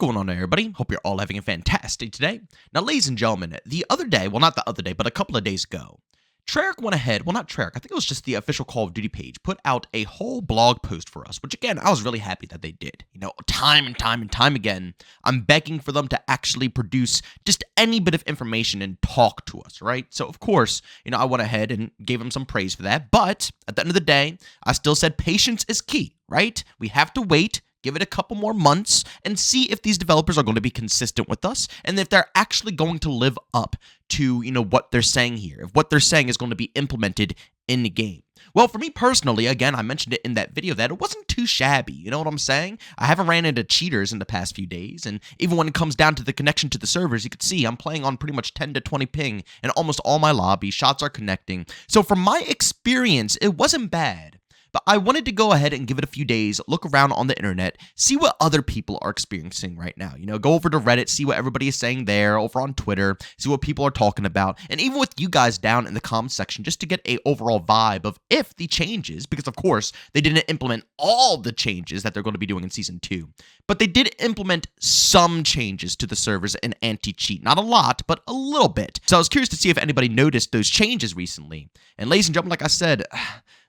going on, everybody? Hope you're all having a fantastic day. Now, ladies and gentlemen, the other day, well, not the other day, but a couple of days ago, Treyarch went ahead, well, not Treyarch, I think it was just the official Call of Duty page, put out a whole blog post for us, which, again, I was really happy that they did. You know, time and time again, I'm begging for them to actually produce just any bit of information and talk to us, right? So, of course, I went ahead and gave them some praise for that, but at the end of the day, I still said patience is key, right? We have to wait, give it a couple more months, and see if these developers are going to be consistent with us, and if they're actually going to live up to, what they're saying here, if what they're saying is going to be implemented in the game. Well, for me personally, again, I mentioned it in that video that it wasn't too shabby, you know what I'm saying? I haven't ran into cheaters in the past few days, and even when it comes down to the connection to the servers, you can see I'm playing on pretty much 10 to 20 ping, and almost all my lobbies, shots are connecting. So from my experience, it wasn't bad. But I wanted to go ahead and give it a few days, look around on the internet, see what other people are experiencing right now. Go over to Reddit, see what everybody is saying there, over on Twitter, see what people are talking about, and even with you guys down in the comments section, just to get a overall vibe of if the changes, because of course, they didn't implement all the changes that they're going to be doing in Season 2, but they did implement some changes to the servers and anti-cheat. Not a lot, but a little bit. So I was curious to see if anybody noticed those changes recently. And ladies and gentlemen, like I said,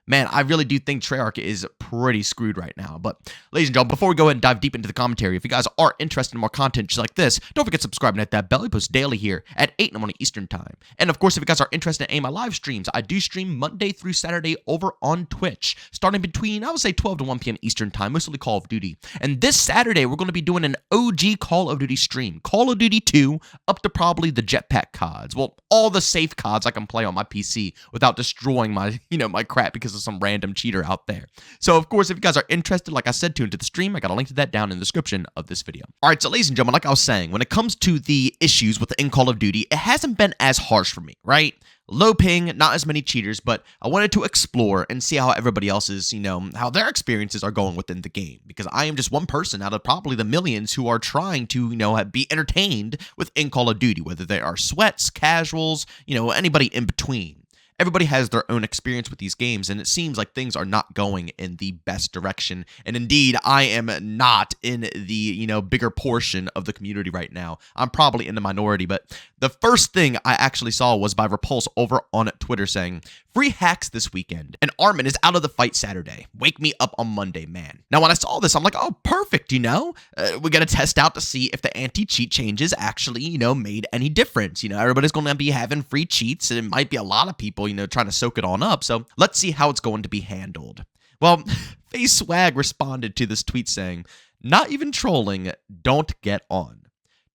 man, I really do think Treyarch is pretty screwed right now. But, ladies and gentlemen, before we go ahead and dive deep into the commentary, if you guys are interested in more content just like this, don't forget to subscribe and hit that bell. We post daily here at 8 in the morning Eastern Time. And, of course, if you guys are interested in any of my live streams, I do stream Monday through Saturday over on Twitch, starting between, I would say, 12 to 1 p.m. Eastern Time, mostly Call of Duty. And this Saturday, we're going to be doing an OG Call of Duty stream, Call of Duty 2, up to probably the jetpack CODs. Well, all the safe CODs I can play on my PC without destroying my, my crap because of some random cheater out there. So, of course, if you guys are interested, like I said, tune into the stream. I got a link to that down in the description of this video. All right, so ladies and gentlemen, like I was saying, when it comes to the issues with in Call of Duty, it hasn't been as harsh for me, right? Low ping, not as many cheaters, but I wanted to explore and see how everybody else's, how their experiences are going within the game, because I am just one person out of probably the millions who are trying to, be entertained within Call of Duty, whether they are sweats, casuals, anybody in between. Everybody has their own experience with these games, and it seems like things are not going in the best direction. And indeed, I am not in the, bigger portion of the community right now. I'm probably in the minority, but the first thing I actually saw was by Repulse over on Twitter saying, "Free hacks this weekend, and Armin is out of the fight Saturday. Wake me up on Monday, man." Now, when I saw this, I'm like, oh, perfect, we got to test out to see if the anti-cheat changes actually, made any difference. Everybody's going to be having free cheats, and it might be a lot of people, trying to soak it on up. So let's see how it's going to be handled. Well, Face Swag responded to this tweet saying, "Not even trolling, don't get on.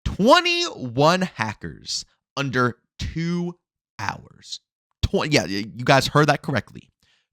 21 hackers under 2 hours. Yeah, you guys heard that correctly.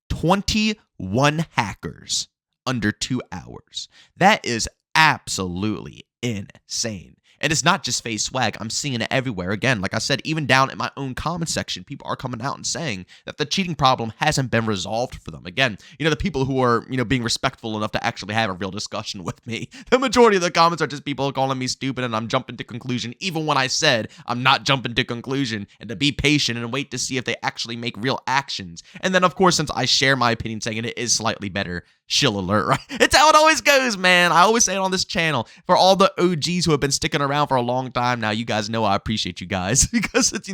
21 hackers under 2 hours. That is absolutely insane. And it's not just Face Swag. I'm seeing it everywhere. Again, like I said, even down in my own comment section, people are coming out and saying that the cheating problem hasn't been resolved for them. Again, the people who are, being respectful enough to actually have a real discussion with me. The majority of the comments are just people calling me stupid, and I'm jumping to conclusion, even when I said I'm not jumping to conclusion, and to be patient and wait to see if they actually make real actions. And then, of course, since I share my opinion saying it is slightly better, shill alert, right? It's how it always goes, man. I always say it on this channel. For all the OGs who have been sticking around for a long time now, you guys know I appreciate you guys because it's,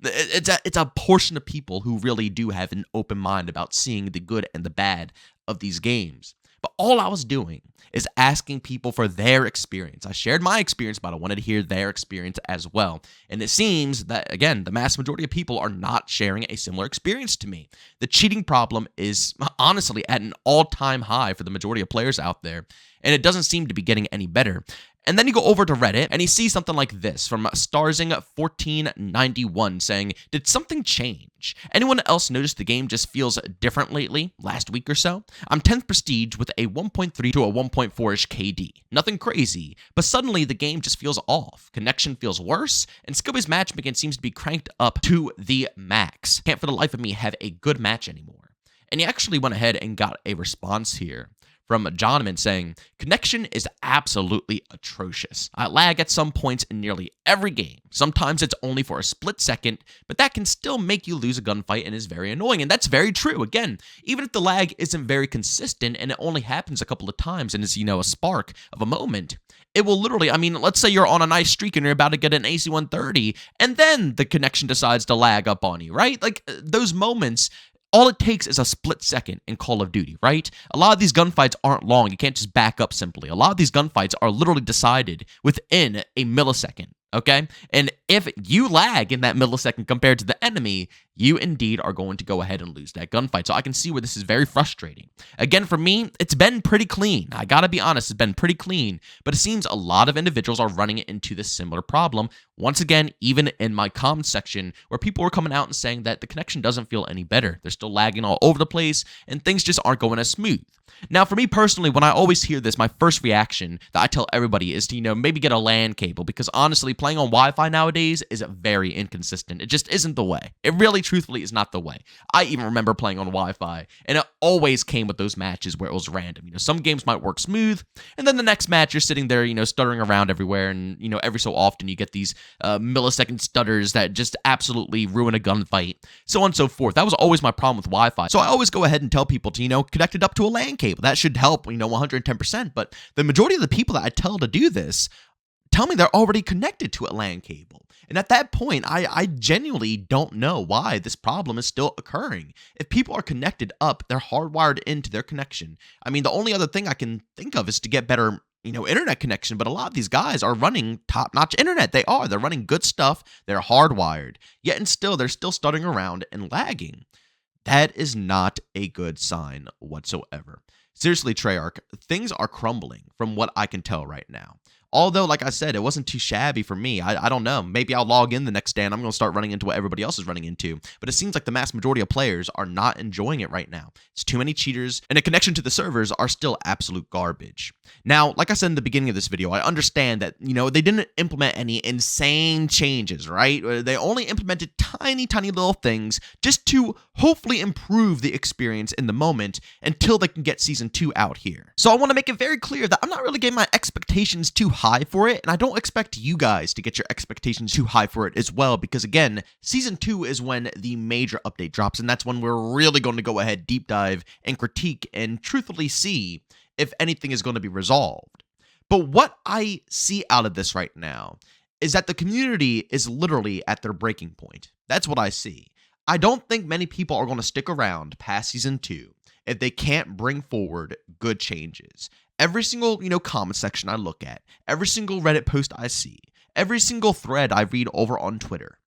it's a portion of people who really do have an open mind about seeing the good and the bad of these games. But all I was doing is asking people for their experience. I shared my experience, but I wanted to hear their experience as well. And it seems that, again, the mass majority of people are not sharing a similar experience to me. The cheating problem is honestly at an all-time high for the majority of players out there, and it doesn't seem to be getting any better. And then you go over to Reddit, and you see something like this from Starzing1491 saying, "Did something change? Anyone else notice the game just feels different lately, last week or so? I'm 10th prestige with a 1.3 to a 1.4-ish KD. Nothing crazy, but suddenly the game just feels off. Connection feels worse, and Scobie's matchmaking seems to be cranked up to the max. Can't for the life of me have a good match anymore." And he actually went ahead and got a response here from JbowenDaMan saying, connection is absolutely atrocious. I lag at some points in nearly every game. Sometimes it's only for a split second, but that can still make you lose a gunfight and is very annoying. And that's very true. Again, even if the lag isn't very consistent and it only happens a couple of times and is, a spark of a moment, it will literally, let's say you're on a nice streak and you're about to get an AC 130, and then the connection decides to lag up on you, right? Like, those moments, all it takes is a split second in Call of Duty, right? A lot of these gunfights aren't long. You can't just back up simply. A lot of these gunfights are literally decided within a millisecond, okay? And if you lag in that millisecond compared to the enemy, you indeed are going to go ahead and lose that gunfight. So I can see where this is very frustrating. Again, for me, it's been pretty clean. I gotta be honest, it's been pretty clean, but it seems a lot of individuals are running into this similar problem. Once again, even in my comment section, where people were coming out and saying that the connection doesn't feel any better. They're still lagging all over the place, and things just aren't going as smooth. Now, for me personally, when I always hear this, my first reaction that I tell everybody is to, maybe get a LAN cable, because honestly, playing on Wi-Fi nowadays is very inconsistent. It just isn't the way. It really, truthfully, is not the way. I even remember playing on Wi-Fi, and it always came with those matches where it was random. Some games might work smooth, and then the next match, you're sitting there, stuttering around everywhere, and, every so often you get these millisecond stutters that just absolutely ruin a gunfight, so on and so forth. That was always my problem with Wi-Fi. So I always go ahead and tell people to, connect it up to a LAN cable. That should help, 110%. But the majority of the people that I tell to do this tell me they're already connected to a LAN cable. And at that point, I genuinely don't know why this problem is still occurring. If people are connected up, they're hardwired into their connection. The only other thing I can think of is to get better internet connection, but a lot of these guys are running top-notch internet. They're running good stuff. They're hardwired. Yet and still, they're still stuttering around and lagging. That is not a good sign whatsoever. Seriously, Treyarch, things are crumbling from what I can tell right now. Although, like I said, it wasn't too shabby for me. I don't know. Maybe I'll log in the next day and I'm going to start running into what everybody else is running into. But it seems like the mass majority of players are not enjoying it right now. It's too many cheaters, and the connection to the servers are still absolute garbage. Now, like I said in the beginning of this video, I understand that, they didn't implement any insane changes, right? They only implemented tiny little things just to hopefully improve the experience in the moment until they can get Season 2 out here. So I want to make it very clear that I'm not really getting my expectations too high for it, and I don't expect you guys to get your expectations too high for it as well, because again, Season 2 is when the major update drops, and that's when we're really going to go ahead, deep dive, and critique, and truthfully see if anything is going to be resolved. But what I see out of this right now is that the community is literally at their breaking point. That's what I see. I don't think many people are going to stick around past Season 2 if they can't bring forward good changes. Every single, comment section I look at, every single Reddit post I see, every single thread I read over on Twitter,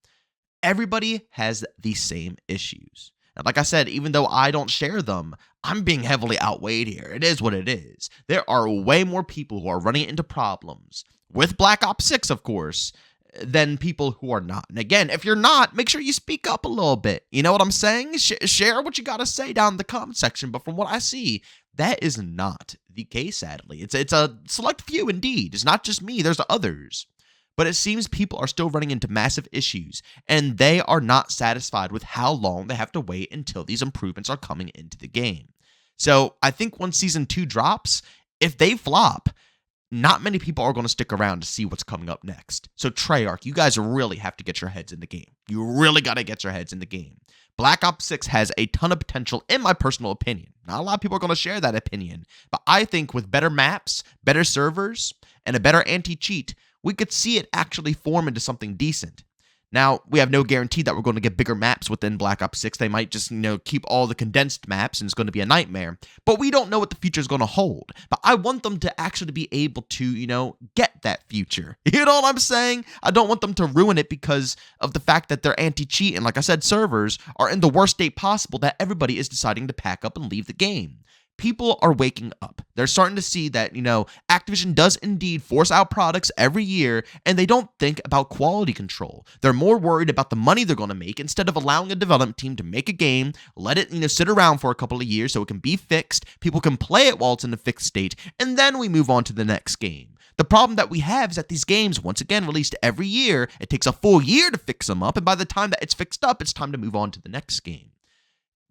everybody has the same issues. And like I said, even though I don't share them, I'm being heavily outweighed here. It is what it is. There are way more people who are running into problems with Black Ops 6, of course, than people who are not. And again, if you're not, make sure you speak up a little bit. You know what I'm saying? Share what you got to say down in the comment section. But from what I see, that is not the case, sadly. It's a select few indeed. It's not just me. There's others. But it seems people are still running into massive issues, and they are not satisfied with how long they have to wait until these improvements are coming into the game. So I think once Season 2 drops, if they flop, not many people are going to stick around to see what's coming up next. So Treyarch, you guys really have to get your heads in the game. You really got to get your heads in the game. Black Ops 6 has a ton of potential, in my personal opinion. Not a lot of people are going to share that opinion, but I think with better maps, better servers, and a better anti-cheat, we could see it actually form into something decent. Now, we have no guarantee that we're going to get bigger maps within Black Ops 6. They might just, keep all the condensed maps, and it's going to be a nightmare. But we don't know what the future is going to hold. But I want them to actually be able to, get that future. You know what I'm saying? I don't want them to ruin it because of the fact that their anti-cheat and, like I said, servers are in the worst state possible, that everybody is deciding to pack up and leave the game. People are waking up. They're starting to see that, Activision does indeed force out products every year, and they don't think about quality control. They're more worried about the money they're going to make instead of allowing a development team to make a game, let it, sit around for a couple of years so it can be fixed, people can play it while it's in a fixed state, and then we move on to the next game. The problem that we have is that these games, once again, released every year, it takes a full year to fix them up, and by the time that it's fixed up, it's time to move on to the next game.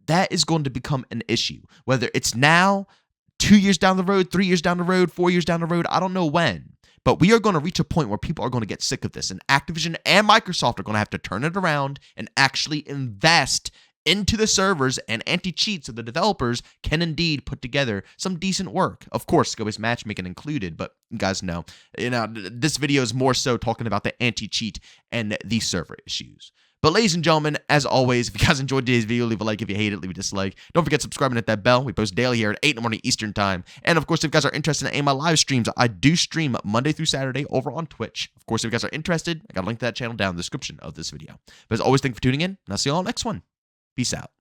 That is going to become an issue, whether it's now, 2 years down the road, 3 years down the road, 4 years down the road, I don't know when. But we are going to reach a point where people are going to get sick of this, and Activision and Microsoft are going to have to turn it around and actually invest into the servers and anti-cheat so the developers can indeed put together some decent work. Of course, skill-based matchmaking included, but you guys know, this video is more so talking about the anti-cheat and the server issues. But ladies and gentlemen, as always, if you guys enjoyed today's video, leave a like. If you hate it, leave a dislike. Don't forget to subscribe and hit that bell. We post daily here at 8 in the morning Eastern time. And of course, if you guys are interested in any of my live streams, I do stream Monday through Saturday over on Twitch. Of course, if you guys are interested, I got a link to that channel down in the description of this video. But as always, thank you for tuning in, and I'll see you all next one. Peace out.